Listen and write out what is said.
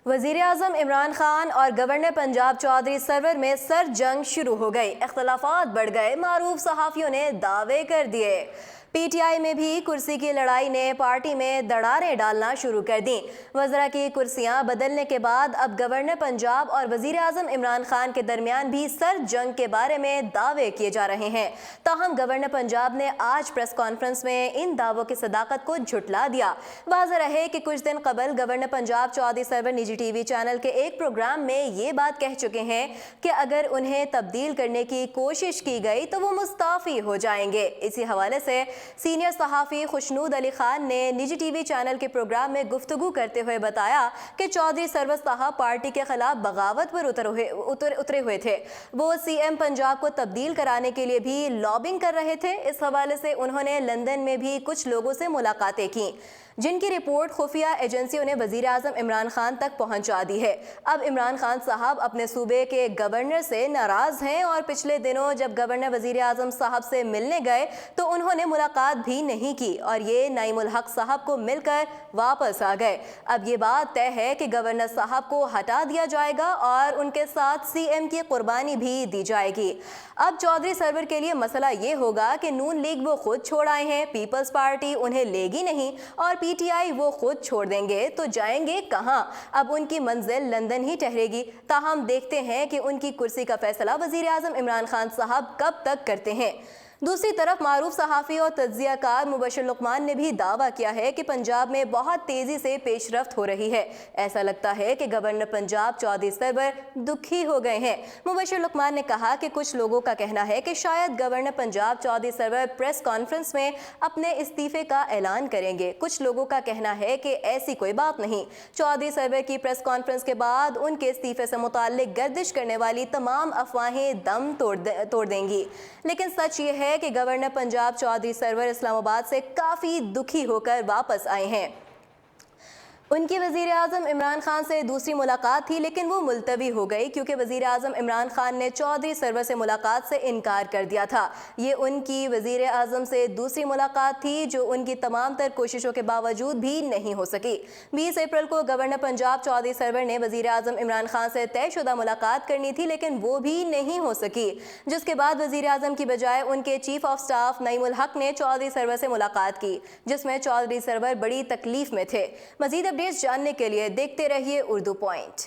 वज़ीर-ए-आज़म इमरान खान और governor Punjab Chaudhry server में सर जंग शुरू हो गई। इख्तलाफात बढ़ गए, मारूफ सहाफ़ियों ने दावे कर दिए। पीटीआई में भी कुर्सी की लड़ाई ने पार्टी में दरारें डालना शुरू कर दी। वज़रा की कुर्सियां बदलने के बाद अब गवर्नर पंजाब और वज़ीर-ए-आज़म इमरान खान के दरमियान भी सर जंग के बारे में दावे किए जा रहे हैं। ताहम गवर्नर पंजाब ने आज प्रेस कॉन्फ्रेंस में इन दावों की सदाकत को झुटला दिया। वाज़ेह रहे कि कुछ दिन कबल गवर्नर पंजाब चौधरी सरवर निजी टीवी चैनल के एक प्रोग्राम में ये बात कह चुके हैं कि अगर उन्हें तब्दील करने की कोशिश की गई तो वो मुस्ताफ़ी हो जाएंगे। इसी हवाले से सीनियर सहाफ़ी खुशनूद अली खान ने निजी टीवी चैनल के प्रोग्राम में गुफ्तगू करते हुए बताया कि चौधरी सरवर साहब पार्टी के खिलाफ बगावत पर उतरे हुए थे। वो सीएम पंजाब को तब्दील कराने के लिए भी लॉबिंग कर रहे थे। इस हवाले से उन्होंने लंदन में भी कुछ लोगों से मुलाकातें की, जिनकी रिपोर्ट खुफिया एजेंसियों ने वज़ीर-ए-आज़म इमरान खान तक पहुंचा दी है। अब इमरान खान साहब अपने सूबे के गवर्नर से नाराज़ हैं और पिछले दिनों जब गवर्नर वज़ीर-ए-आज़म साहब से मिलने गए तो उन्होंने मुलाकात भी नहीं की और ये नईमुल हक साहब को मिलकर वापस आ गए। अब ये बात तय है कि गवर्नर साहब को हटा दिया जाएगा और उनके साथ सीएम की कुर्बानी भी दी जाएगी। अब चौधरी सरवर के लिए मसला ये होगा कि नून लीग वो खुद छोड़ आए हैं, पीपल्स पार्टी उन्हें लेगी नहीं और पीटीआई वो खुद छोड़ देंगे तो जाएंगे कहां? अब उनकी मंजिल लंदन ही ठहरेगी। ताहम देखते हैं कि उनकी कुर्सी का फैसला वज़ीर-ए-आज़म इमरान खान साहब कब तक करते हैं। दूसरी तरफ मारूफ सहाफ़ी और तज्ज़ियाकार मुबश्शिर लुक़मान ने भी दावा किया है कि पंजाब में बहुत तेज़ी से पेशरफ्त हो रही है। ऐसा लगता है कि गवर्नर पंजाब चौधरी सरवर दुखी हो गए हैं। मुबश्शिर लुक़मान ने कहा कि कुछ लोगों का कहना है कि शायद governor Punjab Chaudhry Sarwar press conference में अपने इस्तीफ़े का ऐलान करेंगे। कुछ लोगों का कहना है कि ऐसी कोई बात नहीं। चौधरी सरवर की प्रेस कॉन्फ्रेंस के बाद उनके इस्तीफ़े से मुताल्लिक़ गर्दिश करने वाली तमाम अफवाहें दम तोड़ देंगी। लेकिन सच ये है कि गवर्नर पंजाब चौधरी सरवर इस्लामाबाद से काफ़ी दुखी होकर वापस आए हैं। उनकी वज़ीर-ए-आज़म इमरान खान से दूसरी मुलाकात थी, लेकिन वो मुलतवी हो गई क्योंकि वज़ीर-ए-आज़म इमरान खान ने चौधरी सरवर से मुलाकात से इनकार कर दिया था। ये उनकी वज़ीर-ए-आज़म से दूसरी मुलाकात थी जो उनकी तमाम तर कोशिशों के बावजूद भी नहीं हो सकी। 20 अप्रैल को गवर्नर पंजाब चौधरी सरवर ने वज़ीर-ए-आज़म इमरान खान से तयशुदा मुलाकात करनी थी, लेकिन वो भी नहीं हो सकी, जिसके बाद वज़ीर-ए-आज़म की बजाय उनके चीफ ऑफ स्टाफ नईमुल हक ने चौधरी सरवर से मुलाकात की, जिसमें चौधरी सरवर बड़ी तकलीफ में थे। मज़ीद अपडेट्स जानने के लिए देखते रहिए उर्दू पॉइंट।